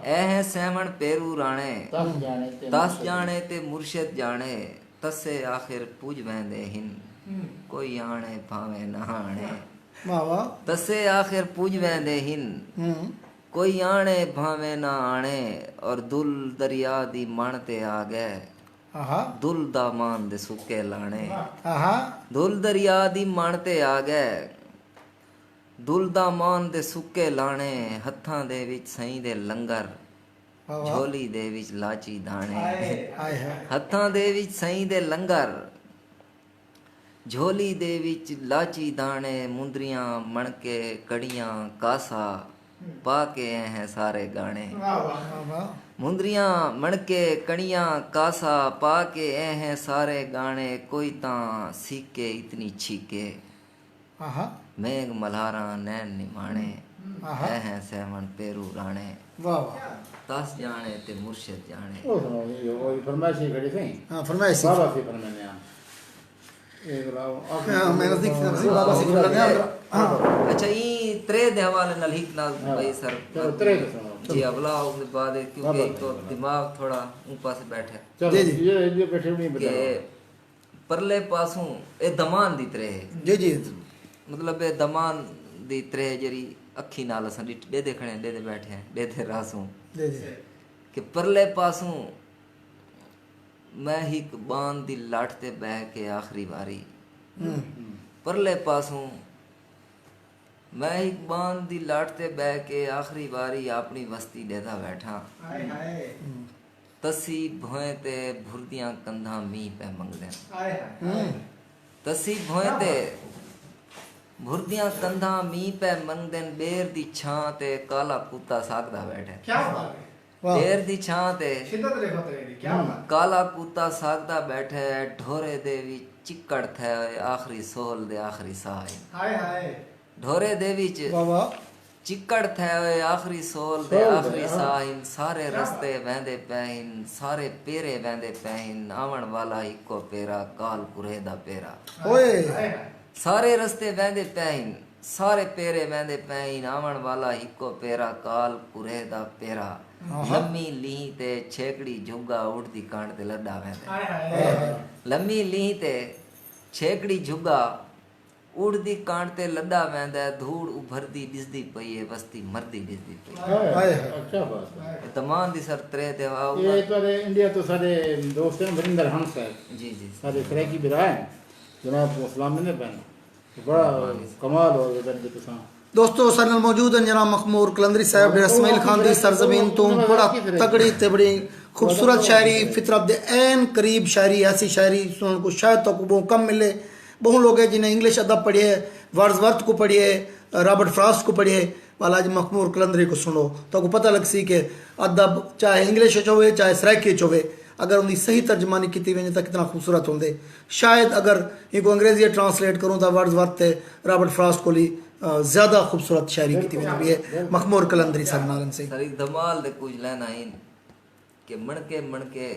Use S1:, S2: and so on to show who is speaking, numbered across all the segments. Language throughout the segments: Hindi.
S1: ਐ ਸਹਿਮਣ ਪੇਰੂ ਰਾਣੇ ਤਸ ਜਾਣੇ ਤੇ ਮੁਰਸ਼ਦ ਜਾਣੇ ਤਸੇ ਆਖਿਰ ਪੂਜ ਵੈਂਦੇ ਹਿਨ ਕੋਈ ਆਣੇ ਭਾਵੇਂ ਨਾ ਆਣੇ
S2: ਵਾਹ ਵਾਹ
S1: ਤਸੇ ਆਖਿਰ ਪੂਜ ਵੈਂਦੇ ਹਿਨ ਕੋਈ ਆਣੇ ਭਾਵੇਂ ਨਾ ਆਣੇ ਔਰ ਦੁਲ ਦਰਿਆ ਦੀ ਮਣ ਤੇ ਆ ਗਏ
S2: ਆਹਾ
S1: ਦੁਲ ਦਾ ਮਾਨ ਦੇ ਸੁੱਕੇ ਲਾਣੇ
S2: ਆਹਾ
S1: ਦੁਲ ਦਰਿਆ ਦੀ ਮਣ ਤੇ ਆ ਗਏ ਦੁਲ ਦਾ ਮਾਨ ਦੇ ਸੁੱਕੇ ਲਾਣੇ ਹੱਥਾਂ ਦੇ ਵਿੱਚ ਸਈ ਦੇ ਲੰਗਰ
S2: ਵਾਹ
S1: ਝੋਲੀ ਦੇ ਵਿੱਚ ਲਾਚੀ ਦਾਣੇ
S2: ਆਏ ਹੈ
S1: ਹੱਥਾਂ ਦੇ ਵਿੱਚ ਸਈ ਦੇ ਲੰਗਰ ਝੋਲੀ ਦੇ ਵਿੱਚ ਲਾਚੀ ਦਾਣੇ ਮੁੰਦਰੀਆਂ ਮਣਕੇ ਕੜੀਆਂ ਕਾਸਾ ਪਾ ਕੇ ਹੈ ਸਾਰੇ ਗਾਣੇ
S2: ਵਾਹ ਵਾਹ
S1: ਮੁੰਦਰੀਆਂ ਮਣਕੇ ਕਣੀਆਂ ਕਾਸਾ ਪਾ ਕੇ ਐ ਹੈ ਸਾਰੇ ਗਾਣੇ ਕੋਈ ਤਾਂ ਸੀਕੇ ਇਤਨੀ ਛੀਕੇ
S2: ਆਹਾ
S1: ਮੇਘ ਮਲਹਾਰਾਂ ਨੈਣ ਨਿਮਾਣੇ
S2: ਆਹਾ
S1: ਐ ਹੈ ਸਹਿਮਣ ਪੇਰੂ ਰਾਣੇ
S2: ਵਾਹ ਵਾਹ
S1: ਤਸ ਜਾਣੇ ਤੇ ਮੁਰਸ਼ਦ ਜਾਣੇ
S3: ਉਹ ਸੁਣੋ ਜੀ ਉਹ ਫਰਮਾਇਸ਼ ਹੀ ਖੜੀ ਸੀ
S2: हाँ फरमाइश
S3: बाबा से फरमाने हैं एक लाओ
S2: मैं नजदीक से बाबा से बोल रहे हैं हाँ
S1: अच्छा ये त्रे दे हवाले नाल हिक नाल भाई सर
S3: चलो त्रे का सुनो
S1: जी अगला उसके बाद क्योंकि एक तो दिमाग थोड़ा ऊपर से बैठे
S3: चलो
S2: जी, जी।
S3: ये बैठे नहीं
S1: कि
S3: बताओ
S1: परले पासों ए दमान दी त्रे
S2: जी जी
S1: मतलब ए दमान दी त्रे जरी अखी नाल असां डे देखणे डे दे बैठे हैं डे दे रासों
S2: जी जी
S1: कि परले पासों मैं हिक बांध दी लाठ ते बह के आखिरी बारी परले पासों मैं हिक बांध दी लाठ ते बह के आखिरी बारी अपनी वस्ती देदा बैठा तसी भोए ते भुरदियां कंधा मी पे मंगदे तसी भोए ते भुरदियां कंधा मी पे मंगदे बेर दी छां ते काला कुत्ता सागदा बैठे
S4: क्या बात है
S2: वाह
S1: बेर दी छां ते
S4: शिद्दत देखो तेरी क्या बात
S1: काला कुत्ता सागदा बैठे ढोरे दे विच चिक्कड़ थे आखिरी सोहल दे आखिरी साह
S4: हाय हाय
S1: ढोरे दे विच
S2: वाह वाह
S1: चिक्कड़ थे आखिरी सोहल दे आखिरी साह सारे रस्ते वहंदे पैन सारे पेरे वहंदे पैन आवन वाला इको पेरा कालपुरे दा पेरा
S2: ओए
S4: हाय हाय
S1: सारे रस्ते वहंदे पैन सारे पेरे वहंदे पैन आवन वाला इको पेरा कालपुरे दा पेरा लम्मी ली ते छेकड़ी झुग्गा उड़दी कांड ते लड्डा वहंदे
S4: हाय हाय
S1: लम्मी ली ते छेकड़ी झुग्गा उड़दी कांड ते लड्डा वहंदा धूड़ उभरदी दिसदी पई है वस्ती मरदी दिसदी पई
S2: हाय।
S3: अच्छा बात है
S1: तमाम दी सर त्रे ते
S3: ये तो इंडिया तो सारे दोस्त हैं वरिंदर हंस है
S1: जी जी
S3: सारे सराकी बिरा है जनाब को सलाम ने पहन बड़ा कमाल हो गया बंदे तो सा
S2: दोस्तों सारे नाल मौजूद हैं जनाब मखमूर कलंदरी साहब डेरा इस्माइल खान दी सरजमीन तो बड़ा तगड़ी ते बड़ी खूबसूरत शायरी फितरत दे ऐन करीब शायरी ऐसी शायरी सुनने को शायद तो बहुत कम मिले बहुत लोग हैं जिन्हें इंग्लिश अदब पढ़ी है वर्ड्सवर्थ को पढ़ी है रॉबर्ट फ्रॉस्ट को पढ़ी है वाला आज मखमूर कलंदरी को सुनो तो आपको पता लग सी कि अदब चाहे इंग्लिश होवे चाहे सराइकी होवे अगर उनकी सही तर्जमानी की वजे तो कितना खूबसूरत होंगे शायद अगर इनको अंग्रेजी ट्रांसलेट करूँ तो वर्ड्सवर्थ रॉबर्ट फ्रॉस्ट को ज़्यादा खूबसूरत शायरी की वजह है मखमूर कलंदरी साहब नालन से
S1: सारी धमाल दे कुछ लेना इन के मणके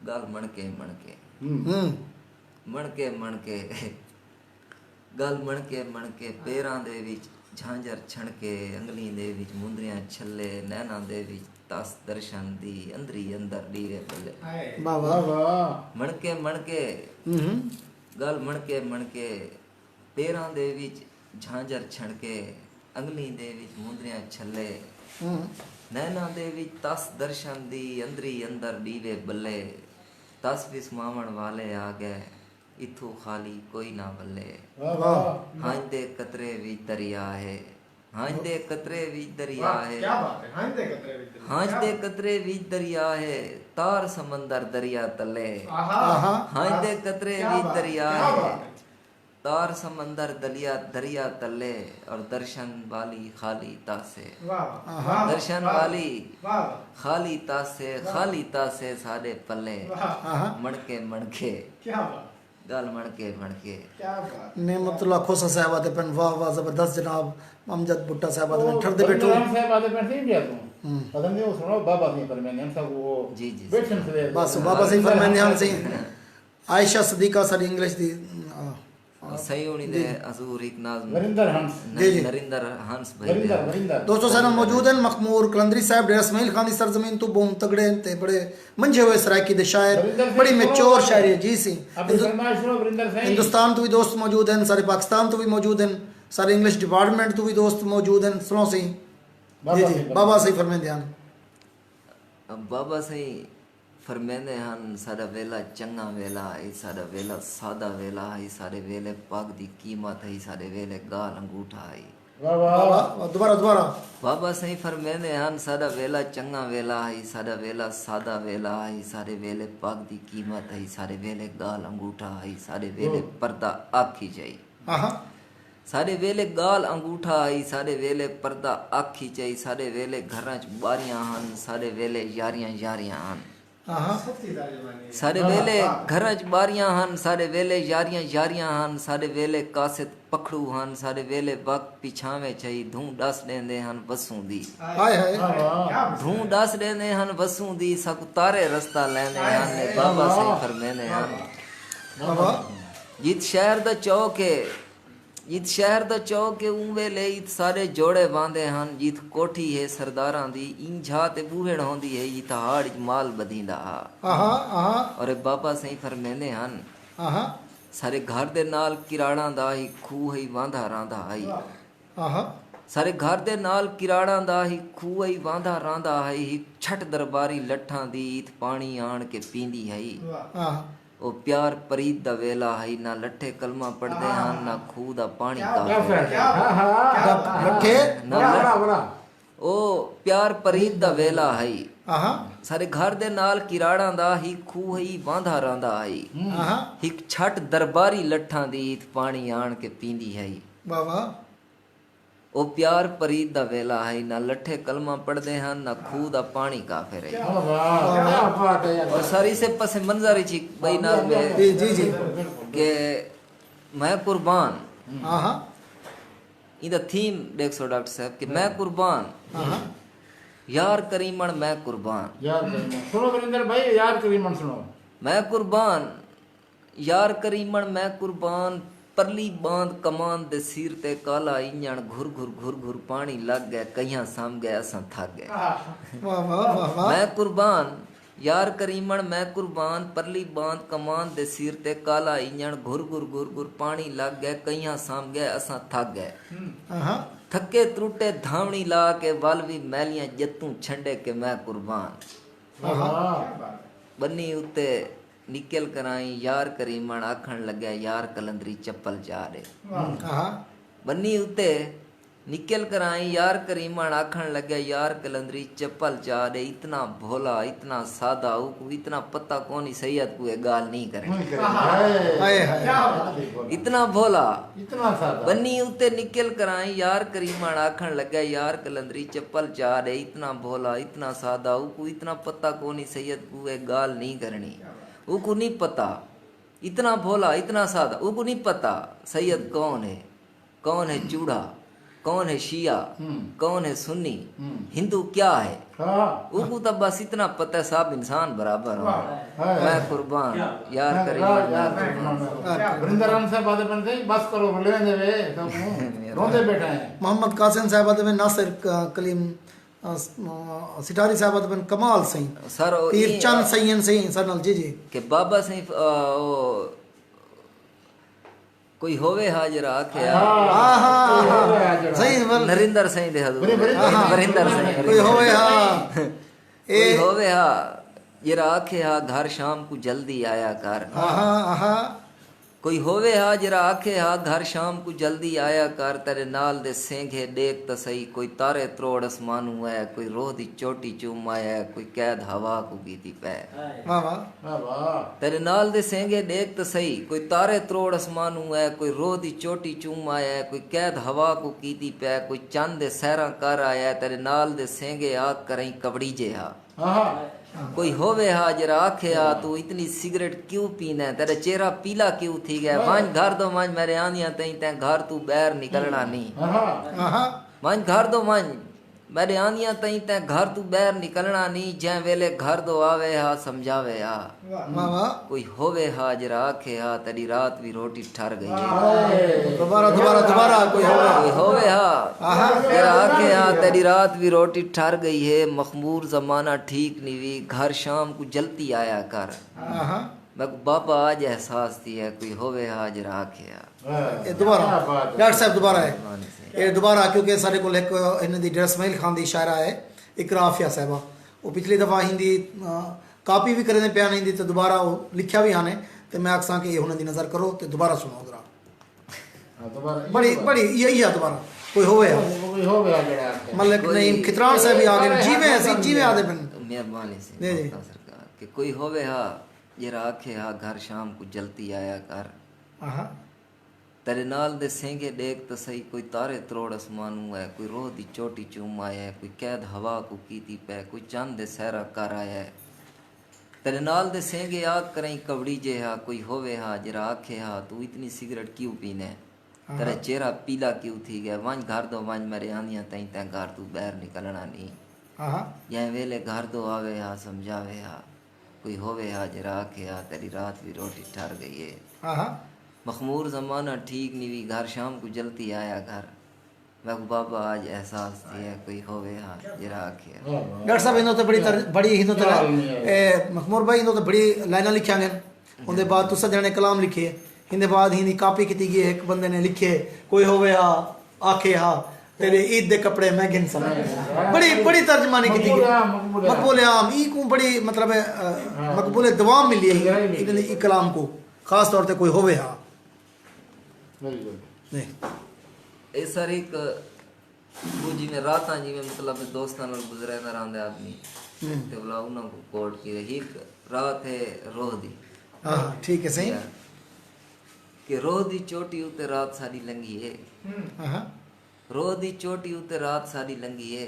S1: गल मणके मणके गल मणके पैरां दे विच झांझर छणके अंगली दे विच मुंदरियां छल्ले नैना दे विच तस दर्शन दी अंदरी अंदर डीरे बल्ले
S4: हाय
S2: वाह
S3: वाह
S2: वाह
S3: वाह
S1: मणके गल मणके पैरां दे विच झांझर छणके अंगली दे विच मुंदरियां छल्ले नैना दे विच तस दर्शन दी अंदरी अंदर डीवे बल्ले तस विस्मावण वाले आ गए इथू खाली कोई ना बल्ले
S3: वाह वाह
S1: हां दे कतरे विच दरिया है हां दे कतरे विच दरिया
S4: वाह
S1: है
S4: क्या बात है हाय देख तेरे भीतर
S1: हां दे कतरे विच दरिया है तार समंदर दरिया तले
S4: आहा
S2: आहा
S1: हां दे कतरे
S4: क्या
S1: विच
S4: बात है,
S1: दरिया
S4: क्या
S1: है
S4: बात है।
S1: तार समंदर दरिया तले और दर्शन वाली खाली तासे
S4: वाह
S2: आहा।
S4: वाह
S1: दर्शन
S4: वाह,
S1: वाली
S4: वाह
S1: खाली तासे साडे पल्ले
S4: वाह
S2: आहा
S1: मणके
S4: क्या बात
S1: गल मणके
S4: क्या बात
S2: नेमतुल्लाह खोसा साहब आते पेन वाह वाह जबरदस्त जनाब अमजद भुट्टा साहब आते पेन ठरदे बैठो
S3: साहब आते पेन से इंडिया तो पता नहीं वो सुनो बाबा नहीं फरमाने हम सब वो
S1: जी, जी,
S3: बैठन से
S2: बस बाबा से फरमाने हम से आयशा सदीका सारी इंग्लिश दी
S1: सही होनी दे हजूर एक नाज़
S3: वरिंदर हंस
S2: जी, जी।
S1: नरिंदर हंस भाई
S3: वरिंदर
S1: दे।
S3: वरिंदर
S2: दोस्तों सारे मौजूद हैं मखमूर कलंदरी साहब डेरा इस्माइल खान दी सरजमीन तो बहुत तगड़े ते बड़े मंझे हुए सराइकी दे शायर
S3: वरिंदर सिंह
S2: बड़ी
S3: सुनो
S2: मैच्योर
S3: बाबा।
S2: शायरी है जी सी
S3: अभी फरमाइश सुनो वरिंदर सही
S2: हिंदुस्तान तो भी दोस्त मौजूद हैं सारे पाकिस्तान तो भी मौजूद हैं सारे इंग्लिश डिपार्टमेंट तो भी दोस्त मौजूद हैं सुनो सही जी जी बाबा सही फरमाए ध्यान
S1: अब बाबा सही फरमेंदे हन साडा वेला चंगा वेला है साडा वेला सादा वेला है साडे वेले पग दी कीमत है साडे वेले गाल अंगूठा है।
S3: वाह वाह
S2: बाबा दोबारा दोबारा
S1: बाबा सही फरमेंदे हन साडा वेला चंगा वेला है साडा वेला सादा वेला है साडे वेले पग दी कीमत है साडे वेले गाल अंगूठा है साडे वेले पर्दा आखी जाई
S2: आहा
S1: साडे वेले गाल अंगूठा है साडे वेले पर्दा आखी जाई साडे वेले घरां च बारियां हन साडे वेले यारियां यारियां हन
S2: आहा
S4: सच्ची तारीफ
S1: साडे वेले घरां च बारियां हन साडे वेले यारियां यारियां हन साडे वेले कासित पखड़ू हन साडे वेले वक्त पिछावे चई धूं डस देंदे हन वसूं दी
S2: हाय हाय
S4: क्या
S1: धूं डस देंदे हन वसूं दी सब तारे रस्ता लेंदे हन ने बाबा सही फरमेंदे हन
S2: बाबा
S1: जित शहर दा चौक है जित शहर दा चौक है उं वेले इत सारे जोड़े बांधे हन जित कोठी है सरदारां दी इंझा ते बूहेड़ होंदी है जित हाड़ च माल बदींदा हा
S2: आहा आहा
S1: और ए बाबा सही फरमेंदे हन
S2: आहा
S1: सारे घर दे नाल किराड़ां दा ही खूह ही वांधा रांधा आई
S2: आहा
S1: सारे घर दे नाल किराड़ां दा ही खूह ही वांधा रांधा आई ही छठ दरबारी लट्ठां दी इत पानी आण के पींदी है
S2: आहा
S1: ओ प्यार परीत दा वेला है ना लट्ठे कलमा पढ़दे हन ना खूह दा पानी
S3: क्या
S1: का
S3: फैल हाँ हाँ
S2: लट्ठे
S1: ना
S3: बड़ा बड़ा
S1: ओ प्यार परीत दा वेला है
S2: आहा
S1: सारे घर दे नाल किराड़ां दा ही खूह ही वांधा रांधा आई
S2: आहा
S1: हिक छठ दरबारी लट्ठां दी इत पानी आण के पींदी है
S2: बाबा
S1: ओ प्यार परीत दा वेला है ना लट्ठे कलमा पढ़दे हन ना खूह दा पानी काफिर है
S3: वाह वाह क्या बात है यार
S1: और सारी से पस मंजर छी बई नाल में
S2: जी जी जी
S1: के मैं कुर्बान
S2: आहा
S1: इदा थीम देख सो डॉक्टर साहब कि मैं कुर्बान
S2: आहा
S1: यार करीमन मैं कुर्बान
S3: यार करीमन सुनो वरिंदर भाई यार करीमन सुनो
S1: मैं कुर्बान यार करीमन मैं कुर्बान परली बांध कमान दे सिर ते काला इंजन घुर घुर घुर घुर पानी लग गए कहियां साम गए असां थक गए
S2: वाह वाह वाह वाह
S1: मैं कुर्बान यार करीमन मैं कुर्बान परली बांध कमान दे सिर ते काला इंजन घुर घुर घुर घुर पानी लग गए कहियां साम गए असां थक गए
S2: आहा
S1: थके त्रुटे धावणी ला के वल भी मैलियां जत्तू छंडे के मैं कुर्बान
S3: वाह
S1: बन्नी उत्ते निकल कराई यार करीमन आखण लगे यार कलंदरी चप्पल चारे
S2: आहा
S1: बन्नी उत्ते निकल कराई यार करीमन आखण लगे यार कलंदरी चप्पल चारे इतना भोला इतना सादा उको इतना पता कौन सैयद को ये गाल नहीं करे
S2: हाय हाय
S1: इतना भोला
S3: इतना सादा
S1: बन्नी उत्ते निकल कराई यार करीमन आखण लगे यार कलंदरी चप्पल चारे इतना भोला इतना सादा उको इतना पता कौन सैयद को ये गाल नहीं करनी उको नहीं पता इतना भोला इतना सादा उको नहीं पता सैयद कौन है चूड़ा कौन है शिया कौन है सुन्नी हिंदू क्या है
S3: हाँ
S1: उको तो बस इतना पता है सब इंसान बराबर हो
S3: हाँ।
S1: मैं कुर्बान यार करीमन
S3: वरिंदर हम से बातें बनते बस करो बोले वे सब रोते बैठे हैं
S2: मोहम्मद कासिम साहब में नासिर कलीम सिटारी साहब में कमाल सही
S1: सर ओ
S2: पीर
S1: ई-
S2: चंद सैयन सही सरनल जी जी
S1: कि बाबा से कोई होवे हाजर आखे
S2: आहा सही बोल
S1: नरिंदर सही दे हजूर वरिंदर सही
S2: कोई होवे हा
S1: कोई होवे हा ये आखे हा घर शाम को जल्दी आया कर
S2: आहा आहा
S1: कोई होवे हा जरा आखे हा घर शाम को जल्दी आया कर तेरे नाल दे सेंघे देख त सही कोई तारे त्रोड़ आसमानू है कोई रोह दी चोटी चूम आया कोई कैद हवा को गीती पै
S2: वाह वाह
S3: वाह वाह
S1: तेरे नाल दे सेंघे देख त सही कोई तारे त्रोड़ आसमानू है कोई रोह दी चोटी चूम आया कोई कैद हवा को कीती पै कोई चंद दे सहरा कर आया तेरे नाल दे सेंघे आग करई कबड़ी जे हा
S3: हाँ
S1: कोई होवे हा जरा आखे हा तू इतनी सिगरेट क्यों पीना है तेरा चेहरा पीला क्यों थी गया मान घर दो मान मेरे आंदिया तई ते घर तू बैर निकलना नहीं
S3: हाँ
S2: आहा
S1: मान घर दो मान मेरे आंदियां तई तै घर तू बाहर निकलना नहीं, जै वेले घर दो आवे हा समझावे हा,
S4: वाह
S2: वाह वाह
S1: कोई होवे हा जरा आखे हा तेरी रात भी रोटी ठर गई है,
S2: दोबारा दोबारा दोबारा कोई होगा
S1: कोई होवे हा
S2: आहा
S1: जरा आखे हा तेरी रात भी रोटी ठर गई है, मखमूर जमाना ठीक नहीं हुई, घर शाम को जल्दी आया कर,
S2: आहा
S1: मैं को बाबा आज एहसास थी है, कोई होवे हा जरा आखे हा।
S2: ये दोबारा डॉक्टर साहब दोबारा है
S1: माने से
S2: ਇਹ ਦੁਬਾਰਾ ਕਿਉਂਕਿ ਸਾਡੇ ਕੋਲ ਇੱਕ ਇਹਨਾਂ ਦੀ ਡਰ ਇਸਮਾਈਲ ਖਾਨ ਦੀ ਸ਼ਾਇਰਾ ਹੈ ਇਕਰਾਫੀਆ ਸਾਹਿਬਾ ਉਹ ਪਿਛਲੀ ਦਫਾ ਹਿੰਦੀ ਕਾਪੀ ਵੀ ਕਰਨੇ ਪਿਆ ਨਹੀਂ ਦੀ ਤੇ ਦੁਬਾਰਾ ਉਹ ਲਿਖਿਆ ਵੀ ਆਨੇ ਤੇ ਮੈਂ ਆਖਾਂ ਕਿ ਇਹ ਉਹਨਾਂ ਦੀ ਨਜ਼ਰ ਕਰੋ ਤੇ ਦੁਬਾਰਾ ਸੁਣੋ ਜਰਾ ਬੜੀ ਬੜੀ ਇਹੀ ਆ ਦੁਬਾਰਾ ਕੋਈ ਹੋਵੇ
S3: कोई हो गया जरा
S2: ਮਲਕ ਨਈਮ ਖਿਤਰਾਨ ਸਾਹਿਬ ਵੀ ਆ ਗਏ ਜਿਵੇਂ ਅਸੀਂ ਜਿਵੇਂ ਆਦੇ ਬਨ
S1: मेहरबानी से
S2: जी, जी।
S1: माता सरकार कि कोई होवे हा जरा आखे हा घर शाम को जल्दी आया कर,
S2: ਆਹਾ
S1: तेरे नाल दे सेंगे देख तो सही, कोई तारे त्रोड़ आसमानू है, कोई रोह दी चोटी चूम आया है, कोई कैद हवा को कीती पै, कोई चंद दे सहरा कर आया है, तेरे नाल दे सेंगे याद करें कवड़ी जे हा, कोई होवे हा जरा आखे हा तू इतनी सिगरेट क्यों पीने, तेरा चेहरा पीला क्यों थी गया, वंज घर दो वंज मेरे आंदियां तई तै घर तू बाहर निकलना नहीं,
S2: ਆਹਾ
S1: जै वेले घर दो आवे हा समझावे हा, कोई होवे हा जरा आखे हा तेरी रात भी रोटी ठर गई है,
S2: ਆਹਾ
S1: मखमूर ज़माना ठीक नहीं हुई, घर शाम को जल्दी आया घर, मैं को बाबा आज एहसास थी है, कोई होवे हा जरा आखे हा।
S2: ਡਾਕਟਰ ਸਾਹਿਬ ਇਹਨਾਂ ਤੇ ਬੜੀ ਹਿੰਦੂ ਤੇ ਮਖਮੂਰ ਭਾਈ ਇਹਨਾਂ ਤੇ ਬੜੀ ਲਾਈਨਾਂ ਲਿਖੀਆਂ ਗਈਆਂ ਉਹਦੇ ਬਾਅਦ ਤੁਸੀਂ ਜਣੇ ਕਲਾਮ ਲਿਖੇ ਇਹਦੇ ਬਾਅਦ ਹਿੰਦੀ ਕਾਪੀ ਕੀਤੀ ਗਈ ਇੱਕ ਬੰਦੇ ਨੇ ਲਿਖੇ ਕੋਈ ਹੋਵੇ ਆ ਆਖੇ ਆ तेरे ईद दे कपड़े महंगे सन बड़ी बड़ी तर्जमानी की गई मकबूल आम ई को बड़ी मतलब मकबूल दवाम मिली है इतने ई कलाम को खास तौर पे कोई होवे हा
S3: वेरी गुड
S2: नहीं
S1: ਇਹ ਸਰ ਇੱਕ ਉਹ ਜਿਵੇਂ ਰਾਤਾਂ ਜਿਵੇਂ ਮਤਲਬ ਦੋਸਤਾਂ ਨਾਲ ਗੁਜ਼ਰਿਆ ਨਾ ਰਹਿੰਦੇ ਆਦਮੀ ਤੇ ਬਲਾ ਉਹਨਾਂ ਕੋ ਕੋਟ ਕੀ ਰਹੀ ਇੱਕ ਰਾਤ ਹੈ ਰੋਹ ਦੀ
S2: हाँ ठीक है सही
S1: ਕਿ ਰੋਹ ਦੀ ਚੋਟੀ ਉੱਤੇ ਰਾਤ ਸਾਡੀ ਲੰਘੀ ਏ,
S2: हाँ
S1: ਰੋਹ ਦੀ ਚੋਟੀ ਉੱਤੇ ਰਾਤ ਸਾਡੀ ਲੰਘੀ ਏ,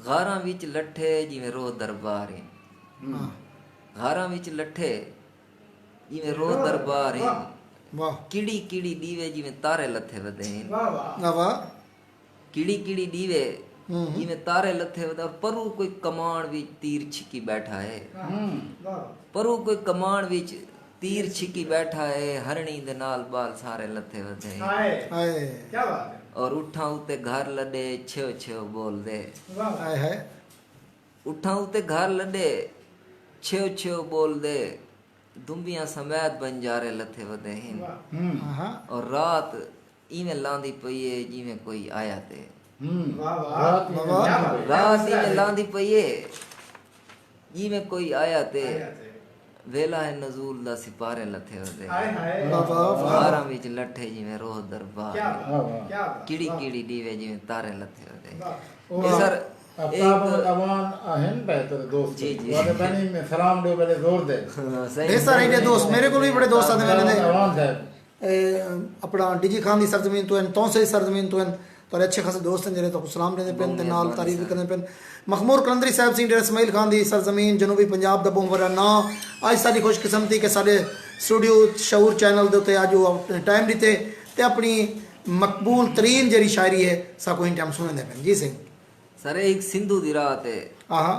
S1: ਗਾਰਾਂ ਵਿੱਚ ਲੱਠੇ ਜਿਵੇਂ ਰੋਹ ਦਰਬਾਰ ਏ,
S2: हाँ
S1: ਗਾਰਾਂ ਵਿੱਚ ਲੱਠੇ ਜਿਵੇਂ ਰੋਹ ਦਰਬਾਰ ਏ,
S2: वाह
S1: ਕਿੜੀ ਕਿੜੀ ਦੀਵੇ ਜਿਵੇਂ ਤਾਰੇ ਲੱਥੇ ਵਦੇ ਨੇ,
S4: वाह वाह
S2: वाह वाह
S1: ਕਿੜੀ ਕਿੜੀ ਦੀਵੇ ਜਿਵੇਂ ਤਾਰੇ ਲੱਥੇ ਵਦੇ, ਪਰੂ ਕੋਈ ਕਮਾਨ ਵਿੱਚ ਤੀਰ ਛਿੱਕੀ ਬੈਠਾ ਹੈ,
S4: वाह
S1: ਪਰੂ ਕੋਈ ਕਮਾਨ ਵਿੱਚ ਤੀਰ ਛਿੱਕੀ ਬੈਠਾ ਹੈ, ਹਰਣੀ ਦੇ ਨਾਲ ਬਾਲ ਸਾਰੇ ਲੱਥੇ ਵਦੇ ਨੇ,
S4: हाय
S2: हाय
S4: क्या बात है
S1: ਔਰ ਉਠਾਂ ਉੱਤੇ ਘਰ ਲੱਡੇ ਛਿਓ ਛਿਓ ਬੋਲਦੇ,
S4: वाह वाह
S2: हाय हाय
S1: ਉਠਾਂ ਉੱਤੇ ਘਰ ਲੱਡੇ ਛਿਓ ਛਿਓ ਬੋਲਦੇ, ਦੁੰਬੀਆਂ ਸਮੈਤ ਬੰਜਾਰੇ ਲੱਥੇ ਵਦੇ ਹਨ,
S4: वाह
S2: हाँ
S1: ਔਰ ਰਾਤ ਇਵੇਂ ਲਾਂਦੀ ਪਈ ਏ ਜਿਵੇਂ ਕੋਈ ਆਇਆ ਤੇ,
S4: वाह वाह
S3: रात में
S2: वाह।
S4: क्या बात है?
S1: ਰਾਤ ਇਵੇਂ ਲਾਂਦੀ ਪਈ ਏ ਜਿਵੇਂ ਕੋਈ ਆਇਆ ਤੇ, ਵੇਲਾ ਹੈ ਨਜ਼ੂਲ ਦਾ ਸਿਪਾਰੇ ਲੱਥੇ ਵਦੇ,
S4: हाय हाय
S2: वाह वाह
S1: ਬਾਰਾਂ ਵਿੱਚ ਲੱਠੇ ਜਿਵੇਂ ਰੋਹ ਦਰਬਾਰ,
S4: क्या बात है? क्या बात
S1: ਕਿੜੀ ਕਿੜੀ ਦੀਵੇ ਜਿਵੇਂ ਤਾਰੇ ਲੱਥੇ ਵਦੇ।
S4: वाह
S1: ਇਹ ਸਰ
S3: आफ्ताब अमान अहन बेहतर दोस्त
S1: जी, जी।
S3: वाले बनी में सलाम दो पहले जोर दे
S1: ਸਹੀ
S2: ढेर सारे इंडिया दोस्त मेरे को भी बड़े दोस्त आते मैंने
S3: अमान साहब
S2: अपना डिजी खान की सरजमीन तो तो से सरजमीन तो तो अच्छे खासे दोस्त हैं ਜਿਹੜੇ तो सलाम देने पे ते नाल तारीफ भी करने पे मखमूर कलंदरी साहब सिंह डेरा इस्माइल खान दी सरजमीन जनूबी पंजाब दा बोमवरा ना आज साडी खुशकिस्मती के साडे स्टूडियो शऊर चैनल दे उत्ते आज वो टाइम दिते ते अपनी मकबूल तरीन जेरी शायरी है साको इन टाइम सुनने पे जी सिंह
S1: ਸਰ ਇੱਕ ਸਿੰਧੂ ਦੀ ਰਾਤ ਹੈ,
S2: आहा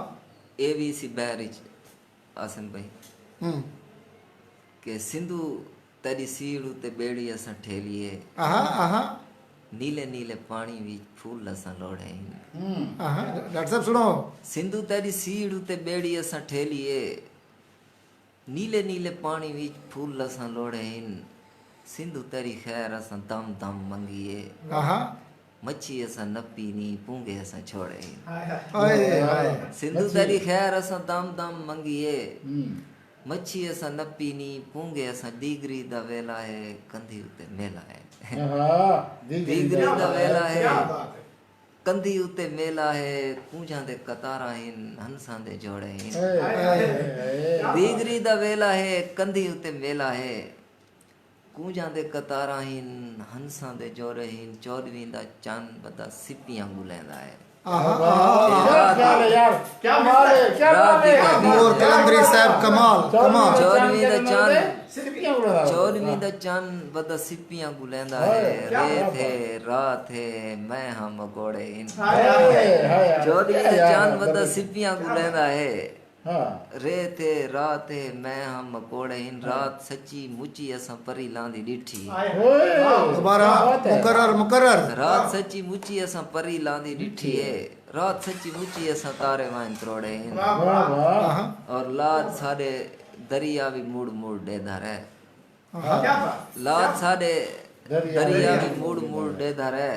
S1: ਇਹ ਵੀ ਸੀ ਬਹਿਰ ਵਿੱਚ ਆਸਨ ਭਾਈ ਕਿ ਸਿੰਧੂ ਤੇਰੀ ਸੀੜ ਉਤੇ ਬੇੜੀ ਅਸਾਂ ਠੇਲੀਏ,
S2: आहा आहा
S1: ਨੀਲੇ ਨੀਲੇ ਪਾਣੀ ਵਿੱਚ ਫੁੱਲ ਅਸਾਂ ਲੋੜੇ,
S2: आहा डॉक्टर साहब सुनो
S1: ਸਿੰਧੂ ਤੇਰੀ ਸੀੜ ਉਤੇ ਬੇੜੀ ਅਸਾਂ ਠੇਲੀਏ, ਨੀਲੇ ਨੀਲੇ ਪਾਣੀ ਵਿੱਚ ਫੁੱਲ ਅਸਾਂ ਲੋੜੇ, ਸਿੰਧੂ ਤੇਰੀ ਖੈਰ ਅਸਾਂ ਦਮ ਦਮ ਮੰਗੀਏ,
S2: आहा
S1: मच्छी असां न पीनी पूंगे असां छोड़े,
S4: हाय हाय
S2: हाय हाय
S1: सिंधु तेरी खैर असां दम दम मंगिए, मच्छी असां न पीनी पूंगे असां दीगरी दा वेला है, कंधी उते मेला है,
S3: हां
S1: दीगरी दा वेला है,
S4: क्या बात है
S1: कंधी उते मेला है, कूंजां दे कतारा हिन हंसां दे जोड़े हिन,
S4: हाय हाय
S1: दीगरी दा वेला है, कंधी उते मेला है, कूंजां दे कतारा हिन हंसां दे जोड़े हिन, चौदहवीं दा चंद बदा सिपियां गुलेंदा है,
S2: आहा
S3: क्या ले यार यार क्या माल है क्या माल है
S2: मखमूर कलंदरी साहब कमाल कमाल
S1: चौदहवीं दा चंद
S3: सिर्फियां उड़ा
S1: 14वीं दा चंद बदा सिपियां गुलेंदा है रेत है रात है मैं हम मकोड़े इन
S3: हाय हाय
S1: 14वीं दा चंद बदा सिपियां गुलेंदा है
S3: हां
S1: रेत है रात है मैं हम मकोड़े इन रात सच्ची मुची असां परी लांदी डिठी
S3: ओए
S2: दोबारा मुकर्रर मुकर्रर
S1: रात सच्ची मुची असां परी लांदी डिठी है रात सच्ची मुची असां तारे वाइन त्रोड़े इन
S3: वाह वाह
S1: और लाद साडे दरिया भी मुड़ मुड़ डेदा है
S4: क्या बात
S1: लाद साडे
S3: दरिया
S1: दरिया भी मुड़ मुड़ डेदा है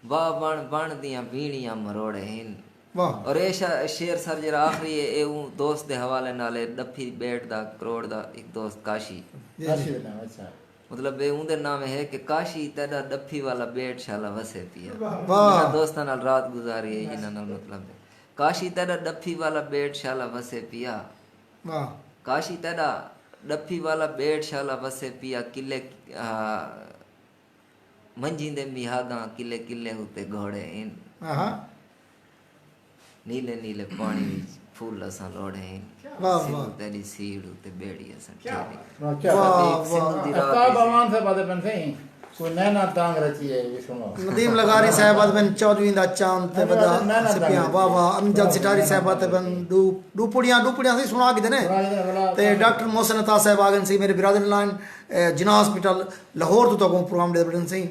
S1: वाह बण बण दियां बीणियां मरोड़े हिन
S2: वाह
S1: और ये शेर सर जरा आखिरी है ऊ दोस्त दे हवाले नाले डफी बैठ दा करोड़ दा एक दोस्त काशी
S3: काशी बेटा अच्छा
S1: मतलब बे उनके नाम है कि काशी तेरा डफी वाला बैठ शाला वसे पिया
S2: वाह
S1: मेरा दोस्तां नाल रात गुजारी है जिन्हां नाल मतलब है काशी तेरा डफी वाला बैठ शाला वसे पिया
S2: वाह
S1: काशी तेरा डफी वाला बैठ शाला वसे पिया किले मंजिंदे मिहागा किले किले होते घोड़े इन
S2: आहा
S1: नीले नीले पानी विच फूल असां लोड़े इन
S2: वाह वाह
S1: तेरी सीड़ उते बेड़ी असां
S4: क्या
S1: ठेरी
S3: क्या
S2: वाह
S1: सिंधु दी
S3: का
S1: रात
S3: भगवान से बातें बन सही कोई नैना तांग रची है ये सुनो
S2: नदीम लगारी साहबात बन 14वीं दा चांद ते बदा सिपियां वाह वाह अमजद सिटारी साहबात बन डूपुड़ियां सी सुना के ने ते डॉक्टर मोहसिन अता साहब आगन सी मेरे बिरादर लाइन जिना हॉस्पिटल लाहौर तो तक प्रोग्राम दे बड़न सही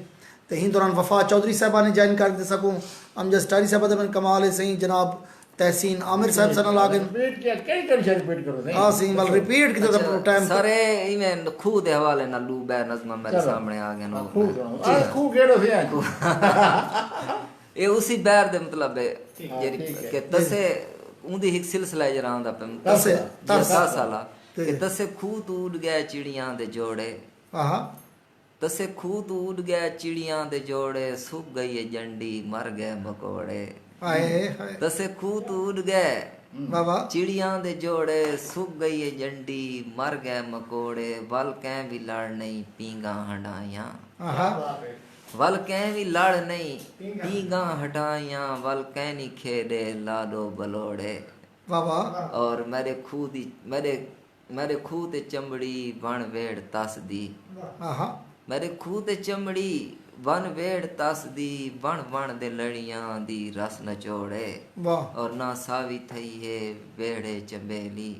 S2: ते हिंद दौरान वफा चौधरी साहबा ने ज्वाइन कर दे सकूं अमजद सिटारी साहबात बन कमाल है सही जनाब तहसीन आमिर साहब सना लागन
S3: रिपीट किया कई कई रिपीट करो नहीं
S2: हां सी वाल रिपीट की तो टाइम
S1: सारे इवें खू दे हवाले ना लू बे नज़म मेरे सामने आ गए
S3: खूब
S1: नो
S3: खूब केड़ो से आज
S1: ये उसी बैर दे मतलब है
S3: हाँ,
S1: जेरी
S3: ठीक है।
S1: के तसे उंदी एक सिलसिला जरा आंदा पे
S2: तसे, तसे।
S1: साला के तसे खू तू उड़ गया चिड़ियां दे जोड़े
S2: आहा
S1: तसे खू तू उड़ गया चिड़ियां दे जोड़े सूख गई है जंडी मर गए मकोड़े
S2: हाय हाय
S1: तसे खू तू उड़ गए
S2: वाह वाह
S1: चिड़ियां दे जोड़े सूख गई है जंडी मर गए मकोड़े वल कै भी लड़ नहीं पींगा हटाइयां
S2: आहा
S1: वल कै भी लड़ नहीं पींगा हटाइयां वल कै नहीं खेड़े लाडो बलोड़े
S2: वाह वाह
S1: और मेरे खूह ते चमड़ी बन वेड़ तस दी
S2: आहा
S1: मेरे खूह ते चमड़ी बन वेड़ तस दी बन बन दे लड़ियां दी रस नचोड़े
S2: वाह
S1: और ना सावी थई है वेड़े चंबेली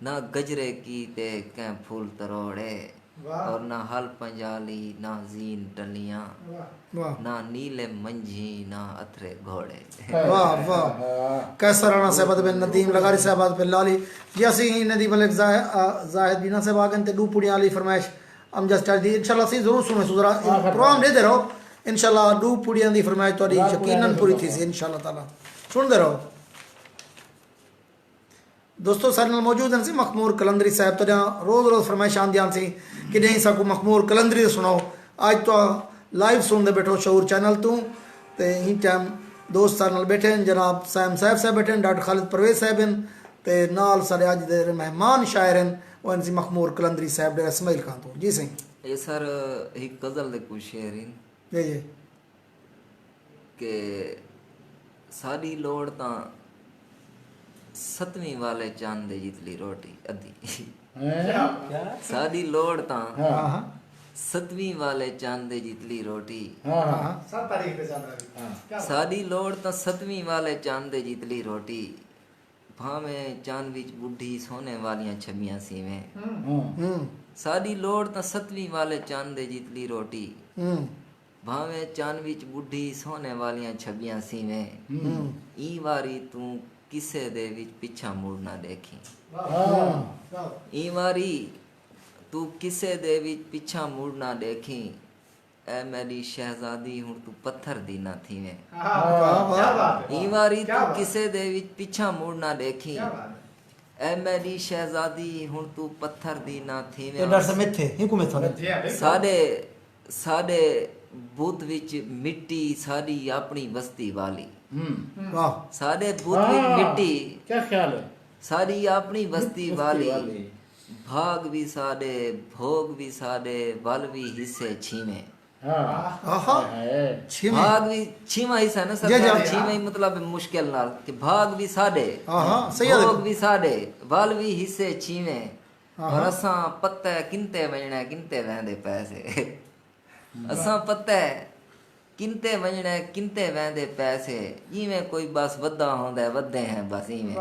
S1: ना गजरे की ते कै फूल तरोड़े और ना हल पंजाली ना जीन टलियां
S2: वाह
S1: ना नीले मंझी ना अथरे घोड़े
S2: वाह वाह कैसा राणा साहब बिन नदीम लगारी साहब बिन लाली जैसे ही नदीम मलिक जाहिद बीना साहब आगन ते डूपुड़ियां वाली फरमाइश हम जस्ट दी इंशाल्लाह सी जरूर सुने सुधरा प्रोग्राम दे रहो इंशाल्लाह डूपुड़ियां दी फरमाइश तोड़ी यकीनन पूरी थी सी इंशाल्लाह ताला सुन दे रहो दोस्तों सारे नाल मौजूद हैं सी मखमूर कलंदरी साहब तो रोज रोज फरमाइश आंदियां सी कि नहीं सकू मखमूर कलंदरी सुनाओ आज तो लाइव सुनते बैठो शऊर चैनल तू ते ही टाइम दोस्त सारे नाल बैठे हैं जनाब सैम साहब बैठे हैं डॉक्टर खालिद परवेज साहब हैं ते नाल सारे अज दे मेहमान शायर हैं वो हैं सी मखमूर कलंदरी साहब डेरा इसमाइल खान तो जी सही
S1: ये सर एक गजल दे कुछ शेर इन
S2: जी
S1: कि साडी लोड़ तां 7वीं वाले चांद दे जितली रोटी अद्धी
S3: क्या
S1: साडी लोड़ तां
S3: हां
S2: हाँ
S1: 7वीं वाले चांद दे जितली रोटी
S3: हां
S2: हाँ
S4: 7 तारीख पे चल रही
S3: हाँ।
S4: क्या
S1: साडी लोड़ तां 7वीं वाले चांद दे जितली रोटी भावें चांद विच बुढ़ी सोने वालियां छबियां सीवें
S3: हां
S1: साडी लोड़ तां 7वीं वाले चांद दे जितली रोटी भावें चांद विच बुढ़ी सोने वालियां छबियां सीवें ई वारी तू किसे दे विच पिछा मुड़ ना देखी
S3: हां
S1: ई वारी तू किसे दे विच पिछा मुड़ ना देखी ए मेरी शहजादी हुण तू पत्थर दी ना थीवें
S4: क्या बात है
S1: ई वारी
S4: क्या
S1: तू
S4: बात?
S1: किसे दे विच पिछा मुड़ ना देखी
S4: क्या बात है
S1: ए मेरी शहजादी हुण तू पत्थर दी ना
S2: ते
S1: थीवें
S2: डर से मिथे ही को मिथा
S4: जी हाँ, बिल्कुल।
S1: साडे बुत विच मिट्टी साडी अपनी बस्ती वाली
S2: वाह
S1: साडे बुत विच मिट्टी
S3: क्या ख्याल है
S1: साडी अपनी बस्ती वाली
S3: वाली।
S1: भाग भी साडे भोग भी साडे बल भी हिस्से छीवे
S3: हाँ
S2: आहा
S3: है
S2: छीमी
S1: भाग भी छीमा हिस्सा ना
S2: जी, जी,
S1: सरकार
S2: जी।
S1: छीमा ही मतलब मुश्किल नाल कि भाग भी साडे
S2: आहा सही है
S1: भोग भी साडे बल भी हिस्से छीवे और
S2: आहा।
S1: असां पत्ते किनते वजणे किनते वेंदे पैसे असां पत्ते किनते वजणे किनते वेंदे पैसे इवें कोई बस वदा होंदा वदे हैं बस इवें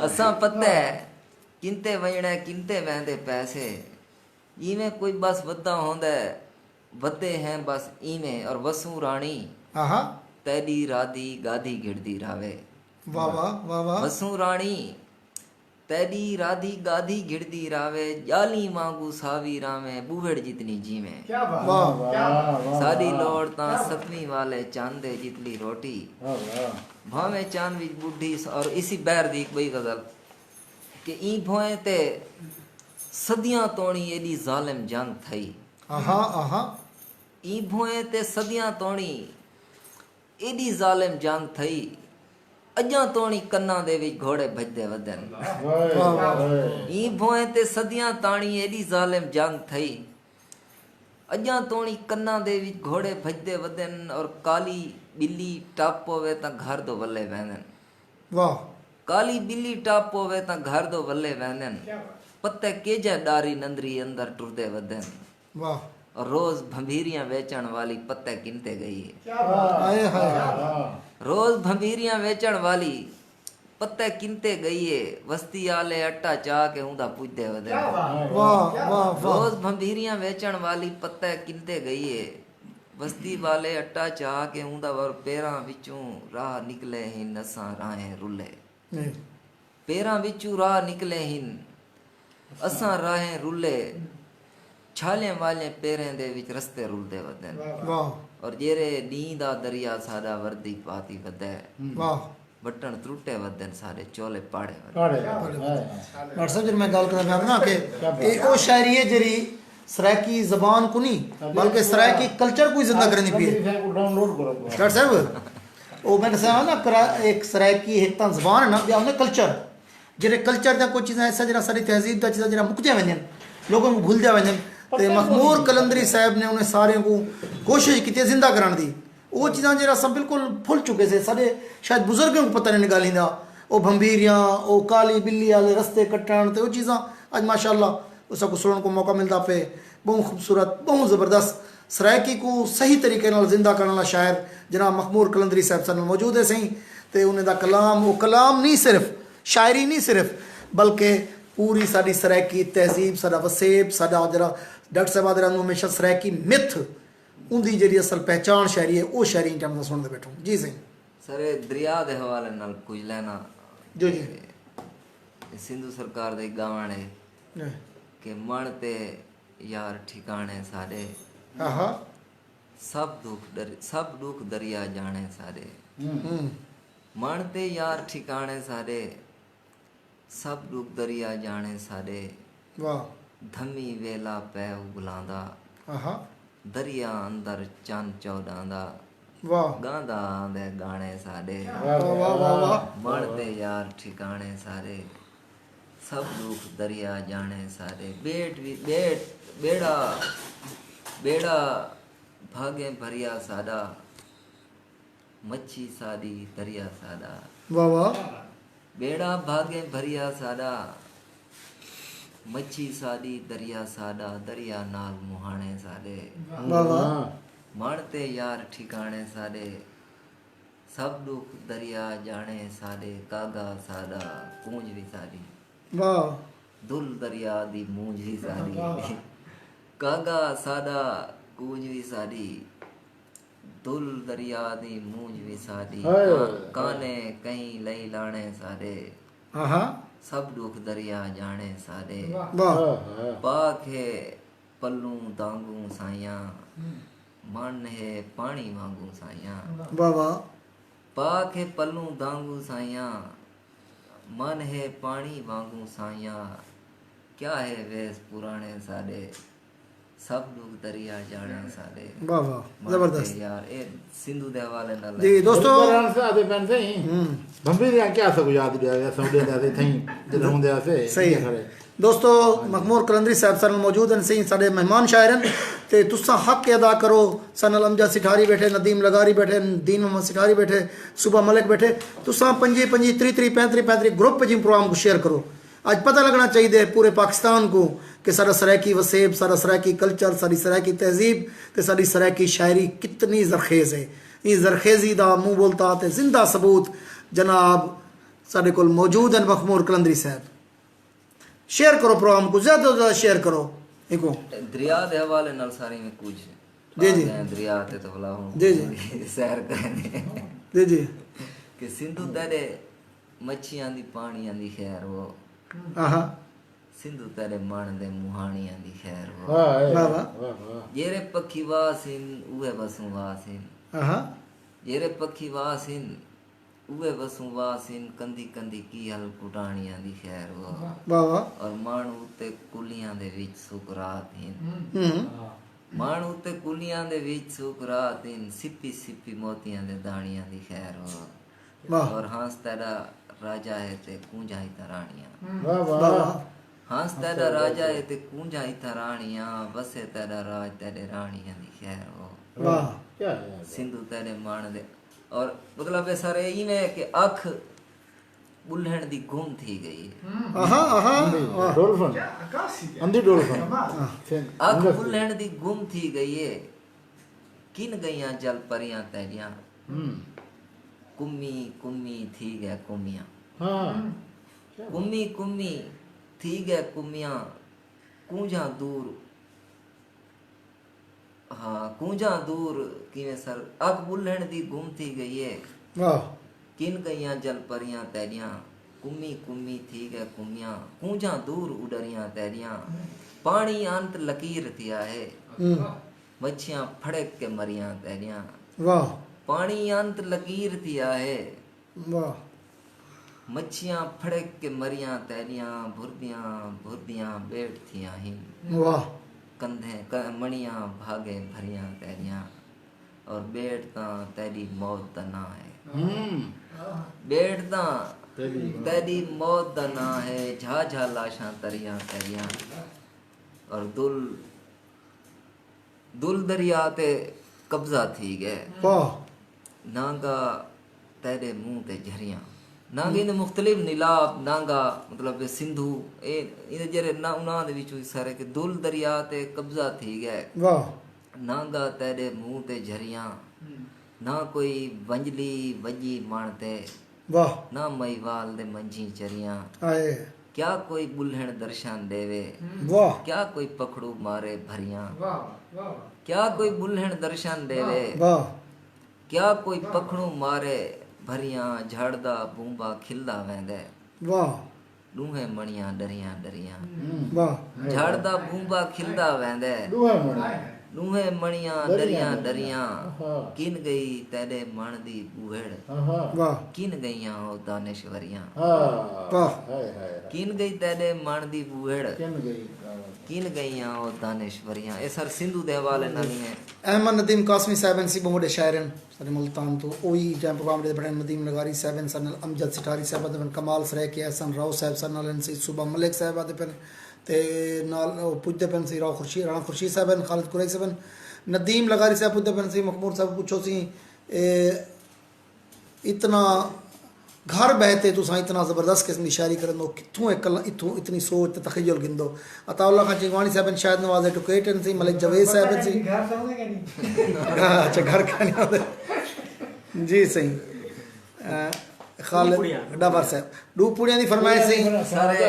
S1: असां पत्ते किनते वजणे किनते वेंदे पैसे इवें कोई बस वदा होंदा वदे हैं बस इवें और वसू राणी
S2: आहा
S1: तैडी राधी गाधी गिरदी रावे
S2: वाह वाह वाह वाह
S1: वसू राणी तैडी राधी गाधी गिरदी रावे जाली वांगू सावी रावे बूहड़ जितनी जीवे
S4: क्या बात
S2: वाह,
S4: क्या बात
S1: साडी लोड़ ता सतवीं वाले चांदे जितली रोटी भावे चांद विच बुढ़ी और इसी बैर दी एक बई गजल कि ई भोए ते सदियां तोणी एडी जालिम जंग थई
S2: आहा आहा
S1: ई भोए ते सदियां तोणी एडी जालिम जंग थई अजां तोणी कन्ना दे विच घोड़े भजदे वदन ई भोए ते सदियां ताणी एडी जालिम जंग थई अजां तोणी कन्ना दे विच घोड़े भजदे वदन और काली बिल्ली टप होवे तां घर दो वल्ले वहंदन
S2: वाह
S1: काली बिल्ली टप होवे तां घर दो वल्ले वहंदन पत्ते केजा डारी नंदरी अंदर टुरदे वदन
S2: वाह
S1: और रोज भंभीरियां बेचण वाली पत्ते किनते गई है
S4: क्या बात
S2: आए हाय
S1: रोज भंभीरियां बेचण वाली पत्ते किनते गई है वस्ती आले अट्टा चाह के हुंदा पुजदे वदे
S4: क्या बात
S2: वाह वाह वाह
S1: रोज भंभीरियां बेचण वाली पत्ते किनते गई है वस्ती वाले अट्टा चाह के हुंदा वर पेरां विचों राह निकले हिन असां राहें रुले
S2: नहीं
S1: पेरां विचों राह निकले हिन असां राहें रुले छाले वाले पेरें दे विच रस्ते रुलदे वदन
S2: वाह
S1: और जेरे नींद दा दरिया साडा वर्दी पाती वदे
S2: वाह
S1: बटन त्रुटे वदन साडे चोले पाड़े वदन
S2: डॉक्टर साहब जी मैं गल करना ना कि ये ओ शायरी है जेरी सराकी जबान को नहीं बल्कि सराकी कल्चर को जिंदा करनी पई है
S3: डाउनलोड करो
S2: डॉक्टर साहब ओ मैंने कहा ना एक सराकी एक ता जबान है ना या उन्हें कल्चर जेरे कल्चर दा कोई चीज़ ऐसा जरा सारी तहजीब दा चीज़ जरा मुक जा वंजन लोगों को भूल जा वंजन ते मखमूर कलंदरी साहब ने उन्हें सारे को कोशिश की जिंदा कराने दी वो चीज़ां जरा सब बिल्कुल भुल चुके से सारे शायद बुजुर्गों को पता नहीं निकालींदा ओ भंभीरियां ओ काली बिल्ली वाले रस्ते कट्टण ते वो चीज़ां आज माशाअल्लाह उसको सुनने को मौका मिलता पे बहुत खूबसूरत बहुत ज़बरदस्त सरायकी को सही तरीके नाल जिंदा करने वाला शायर जनाब मखमूर कलंदरी साहब सन मौजूद है सही ते उन्हें दा कलाम वो कलाम नहीं सिर्फ शायरी नहीं सिर्फ बल्कि पूरी साड़ी सरायकी तहजीब साडा वसेब साडा जरा डॉक्टर साहब आदर हमेशा सरायकी मिथ उनकी जी असल पहचान शायरी है वो शायरी टाइम का सुनते बैठो जी सही
S1: सरे दरिया दे हवाले नाल कुछ लेना
S2: जो जी
S1: सिंधु सरकार दे गावण है कि मन ते यार ठिकाने सारे
S2: आहा
S1: सब दुख दरिया जाने सारे मन ते यार ठिकाने सारे सब दुख दरिया जाने सारे
S2: वाह
S1: धमी वेला पै उगलांदा
S2: आहा
S1: दरिया अंदर चंद चौडांदा
S2: वाह
S1: गांदा आंदे गाने सारे
S2: वाह वाह वाह वाह
S1: मन ते यार ठिकाने सारे सब दुख दरिया जाने सारे बेड़ा बेड़ा भागे भरिया सादा मच्छी सादी दरिया सादा
S2: वाह वाह
S1: बेड़ा भागे भरिया सादा मच्छी सादी दरिया सादा दरिया नाल मुहाने सारे
S2: वाह वाह
S1: मारते यार ठिकाने सारे सब दुख दरिया जाने सारे कागा सादा कूंज भी सारी
S2: वाह
S1: दुल दरिया दी मूंज भी सारी कागा सादा कूंज भी सारी दुल दरिया दी मूंज भी सारी काने कहीं लई लाने सारे
S2: आहा
S1: सब दुख दरिया जाने सारे
S2: वाह
S1: पाखे पल्लू दांगू साइया मन है पानी वांगू साइया
S2: वाह वाह
S1: पाखे पल्लू दांगू साइया मन है पानी वांगू साइया क्या है वेश पुराने सारे सब दुख दरिया जाने सारे
S2: वाह वाह जबरदस्त
S1: यार ए सिंधु दे हवाले नाल
S2: जी दोस्तों
S3: रण से आते पैन से ही भंबी क्या सब याद दिया समझे थे थई जद होंदे से
S2: सही है दोस्तों मखमूर कलंदरी साहब सन मौजूद हैं सी साडे मेहमान शायर हैं ते तुसा हक अदा करो सनल अमजद सिठारी बैठे नदीम लगारी बैठे दीन मोहम्मद सिठारी बैठे सुबह मलिक बैठे तुसा 25 30 35 ग्रुप जी प्रोग्राम को शेयर करो आज पता लगना चाहिए पूरे पाकिस्तान को कि सारा सरायकी वसेब सारा सरायकी कल्चर सारी सरायकी तहजीब ते सारी सरायकी शायरी कितनी जरखेज़ है इस जरखेज़ी दा मुँह बोलता ते जिंदा सबूत जनाब साडे कोल मौजूद हैं मखमूर कलंदरी साहब शेयर करो प्रोग्राम को ज़्यादा से ज़्यादा शेयर करो इको
S1: दरिया के हवाले नाल सारी में कुछ
S2: जी जी
S1: दरिया ते तो भला हूं
S2: जी जी
S1: सैर करने
S2: जी जी
S1: कि सिंधु तेरे मच्छियां दी पानियां दी खैर वो
S2: हाँ
S1: सिंधु तेरे मान दे मुहानियां दी खैर वो
S3: वाह
S2: वाह
S3: वाह
S2: वाह
S3: वाह
S1: जेरे पखी वासिन उहे वसु वासिन
S2: हाँ
S1: जेरे पखी वासिन उहे वसु वासिन कंदी कंदी की हल कुटाणियां दी खैर वो
S2: वाह वाह
S1: और माणू ते कुलियां दे विच सुकरात हिन
S2: हम्म
S1: माणू ते कुलियां दे विच सुकरात हिन सिप्पी सिप्पी मोतियां दे दाणियां दी खैर हो
S2: वाह
S1: और हंस तेरा राजा है ते कूंजा ही तराणियां
S3: वाह
S2: वाह
S3: वाह
S2: वाह
S1: हंस तेरा राजा है ते कूंजा ही तराणियां बसे तेरा राज तेरे राणियां दी खैर हो
S2: वाह
S3: क्या है
S1: सिंधु तेरे मान दे और मतलब ये सारे इवें है कि अख बुल्हण दी गुम थी गई है
S2: आहा आहा
S3: डोल्फिन
S4: क्या आकाशी है
S3: अंधी डोल्फिन
S4: कमाल
S1: अख बुल्हण दी गुम थी गई है किन गईयां जल परियां तेरियां कुम्मी कुम्मी थी गए कुम्मियां
S3: हाँ
S1: कुम्मी कुम्मी थी गए कुम्मियां कूंजा दूर हाँ कूंजा दूर किवें सर अख बुल्हण दी गुम थी गई है
S2: वाह
S1: किन गईयां जल परियां तेरियां कुम्मी कुम्मी थी गए कुम्मियां कूंजा दूर उडरियां तेरियां पानी अंत लकीर थिया है मच्छियां फड़क के मरियां तेरियां
S2: वाह
S1: पानी अंत लकीर थिया है
S2: वाह
S1: मच्छियां फड़क के मरियां तेरियां भुरदियां भुरदियां बैठ थियां हिन
S2: वाह
S1: कंधे मणियां भागे भरियां तेरियां और बैठ ता तेरी मौत दा ना है बैठ ता तेरी मौत दा ना है झा झा लाशां तरियां तेरियां और दुल दुल दरिया ते कब्जा थी गए
S2: वाह
S1: नांगा तेरे मुंह ते झरियां नांगे ने मुख्तलिफ नीलाब नांगा मतलब सिंधु ए इन जरे ना उना दे विच सारे के दुल दरिया ते कब्जा थी गए
S2: वाह
S1: नांगा तेरे मुंह ते झरियां ना कोई वंजली वजी मानते
S2: वाह
S1: ना मईवाल दे मंझी चरियां
S2: आए
S1: क्या कोई बुल्हण दर्शन देवे
S2: वाह
S1: क्या कोई पखड़ू मारे भरियां
S4: वाह वाह
S1: क्या कोई बुल्हण दर्शन देवे
S2: वाह
S1: क्या कोई पखड़ू मारे भरियां झाड़दा बूंबा खिलदा वेंदे
S2: वाह
S1: लूहे मणियां डरियां डरियां
S2: वाह
S1: झाड़दा बूंबा खिलदा वेंदे
S3: दुआ मणि
S1: लूहे मणियां डरियां डरियां किन गई तेरे मन दी बूहड़
S2: वाह
S1: किन गईयां ओ दानेश्वरियां
S2: वाह
S3: हाय हाय
S1: किन गई तेरे मन दी बूहड़
S3: किन गई
S1: किन गईयां ओ दानेश्वरियां ए सर सिंधु दे हवाले नाल है
S2: अहमद नदीम कासमी साहब सी बहुत बड़े शायर हैं सारे मुल्तान तो वही जैम प्रोग्राम दे बड़े नदीम लगारी साहब सन अमजद सिठारी साहब दे कमाल सरे के हसन राव साहब सन नाल सी सुबह मलिक साहब दे पर ते नाल पुजदे पन सी राव खुर्शीद राणा खुर्शीद साहब खालिद कुरैशी साहब नदीम लगारी साहब पुजदे पन सी मखमूर साहब पूछो सी इतना घर बहते तुसा इतना ज़बरदस्त किस्म की शायरी कर दो कितों एक इतों इतनी सोच तखय्युल गिंदो अताउल्ला खान चिंगवानी साहब शायद नवाज एडुकेटन सी मलिक जवेद साहब सी
S4: घर जाओगे क्या नहीं
S2: अच्छा घर का नहीं होते जी सही खालिद डाबर साहब डू पुड़िया दी फरमाइश सी
S1: सारे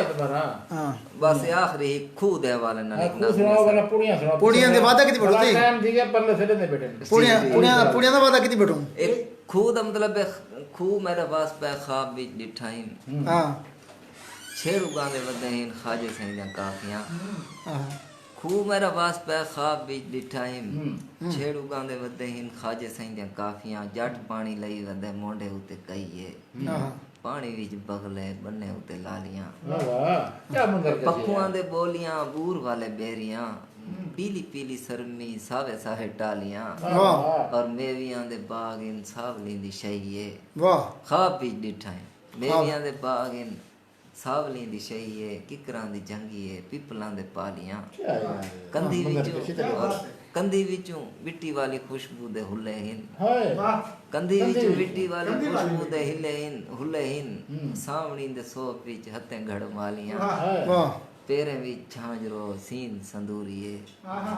S2: हां
S1: बस आखिरी खूह दे हवाले नाल एक
S3: कुछ सुनाओ वाला पुड़ियां सुनाओ
S2: पुड़ियां दे वादा कितनी बैठो ती
S3: टाइम दिया परले से ने बैठे
S2: पुड़ियां पुड़ियां पुड़ियां दा वादा कितनी बैठो
S1: एक खूह दा मतलब है खूह मेरे पास पे ख्वाब विच डिठाइन
S2: हां
S1: छेड़ उगांदे वदे हिन खाजे सही दा काफियां
S2: हां
S1: खूह मेरा वास पे ख्वाब विच डिठाइन छेड़ उगांदे वदे हिन खाजे सही दा काफियां जट पानी लई वदे मोंडे उते कईए
S2: हां
S1: पानी विच बगले बन्ने उते लालियां
S3: वाह क्या मंजर का
S1: पक्कुआं दे बोलियां बूर वाले बेरियां पीली पीली सरमी सावे सावे टालियां
S2: वाह
S1: और मेवियां दे बाग इन सावली दी शईए
S2: वाह
S1: ख्वाब विच डिठाइन मेवियां दे बाग इन ਸਾਵਲੀ ਦੀ ਸ਼ਹੀ ਏ ਕਿਕਰਾਂ ਦੀ ਜੰਗੀ ਏ ਪਿੱਪਲਾਂ ਦੇ ਪਾਲੀਆਂ
S3: क्या यार
S1: कंधी
S3: मंदिर
S1: विचों
S3: किसी तरह
S1: कंधी विचों मिट्टी वाली खुशबू दे हुल्ले हिन
S3: हाय
S4: वाह
S1: कंधी विचों
S3: कंधी
S1: मिट्टी वाली
S4: कंधी वाली
S1: खुशबू दे हिले हिन हुल्ले हिन
S3: हम्म।
S1: सावणी दे सोप विच हत्ते घड़ मालियां
S4: वाह
S3: हाय
S2: वाह
S1: पेरे विच झांजरो सीन संदूरिये
S4: आहा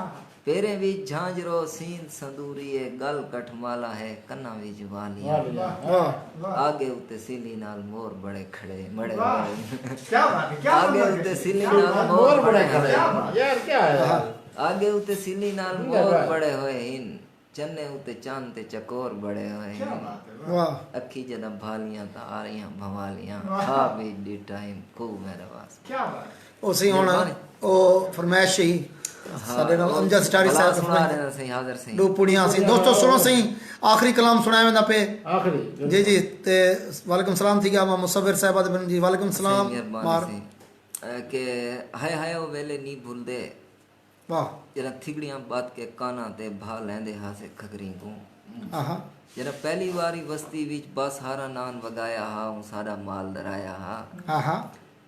S1: पेरे विच झांजरो सीन संदूरिये गल कठमाला है कन्ना विच वालियां
S3: वाह
S2: वाह
S4: वाह
S1: आगे उत्ते सिली नाल मोर बड़े खड़े मड़े
S4: वाह
S1: बड़े
S4: क्या बात है क्या
S1: आगे
S4: बात है?
S1: उत्ते सिली
S4: क्या
S1: नाल
S4: बात है?
S1: मोर
S3: और बड़े
S1: बड़े
S3: खड़े
S1: खड़े
S3: हैं। यार क्या है यार
S1: आगे उत्ते सिली नाल
S3: ठीक है
S1: मोर
S3: भाई।
S1: बड़े होए हिन चन्ने उत्ते चांद ते चकोर बड़े होए
S4: क्या
S1: हिन
S4: बात है?
S2: वाह
S1: अखी जदा भालियां ता आ रहियां भवालियां
S4: वाह।
S1: खा भी डी टाइम खूब मेरे वास
S4: क्या बात है?
S2: ਉਸੇ ਹੁਣ ਉਹ ਫਰਮਾਇਸ਼ ਹੀ ਸਾਡੇ ਨਾਲ ਅਮਜਦ ਸਟਾਰੀ
S1: भला
S2: ਸਾਹਿਬ
S1: सुना देना सही हाजिर सही
S2: ਦੋ ਪੁੜੀਆਂ ਸੀ ਦੋਸਤੋ ਸੁਣੋ ਸਹੀ ਆਖਰੀ ਕਲਾਮ ਸੁਣਾਇਆ ਵੰਦਾ ਪੇ
S3: आखिरी
S2: जी जी ते वालेकुम सलाम थी गया मुसव्विर साहब आदम जी वालेकुम सलाम
S1: सही
S2: मार
S1: मेहरबानी सही के हाय ओ वेले नी भूलदे
S2: वाह
S1: जरा थिगड़ियां बात के काना ते भा लेंदे हासे खगरी को
S2: आहा
S1: जरा पहली वारी बस्ती विच बस हारा नान वगाया हा हूं सारा माल दराया हा
S2: आहा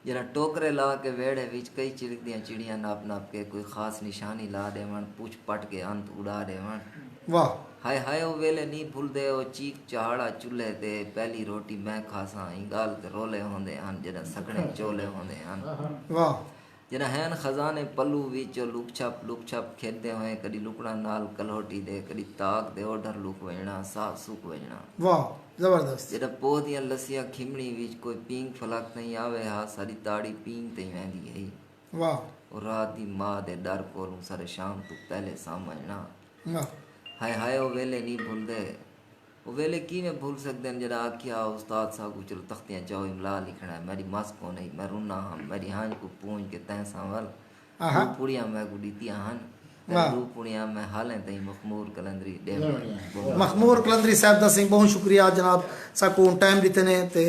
S1: जरा टोकरे ला के वेड़े विच कई चिड़कदियां चिड़ियां नाप नाप के कोई खास निशानी ला देवण पूछ पट के अंत उड़ा देवण
S2: वाह
S1: हाय ओ वेले नी भूलदे ओ चीक चहाड़ा चुल्हे ते पहली रोटी मैं खासा ई गाल ते रोले होंदे हन जरा सगणे चोले होंदे हन
S2: वाह
S1: जरा हैन खजाने पल्लू विच लुक छप खेलते हुए कदी लुकड़ा नाल कलोटी दे कदी ताक दे ओडर लुक वजना साफ सुक वजना
S2: वाह जबरदस्त
S1: जरा पोह दियां लस्सियां खिमणी विच कोई पींग फलक नहीं आवे हा सारी ताड़ी पींग ते वेंदी है
S2: वाह
S1: और रात दी मां दे डर कोलू सारे शाम तू पहले सामना
S2: वाह
S1: हाय ओ वेले नहीं भूलदे ओ वेले किवें भूल सकदे न जरा आख्या उस्ताद साहब को चलो तख्तियां जाओ इमला लिखना है मेरी मस को नहीं मैं रुना हाँ मेरी हांज को पूंज के तैं सांवल
S2: आहा।
S1: पुड़ियां मैं गुडीतियां हन
S2: वाह।
S1: रू पुड़ियां मैं हालें तई मखमूर कलंदरी दे
S2: मखमूर कलंदरी साहब दा सिंह बहुत शुक्रिया जनाब साकू टाइम दिते ने ते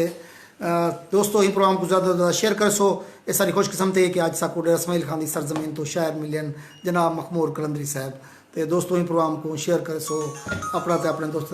S2: दोस्तों ही प्रोग्राम को ज़्यादा ज़्यादा शेयर कर सो ये सारी खुशकिस्मती है कि आज साकू डेरा इस्माइल खान दी सरजमीन तो शायर मिलियन जनाब मखमूर कलंदरी साहब ते दोस्तों ही प्रोग्राम को शेयर कर सो अपना ते अपने दोस्त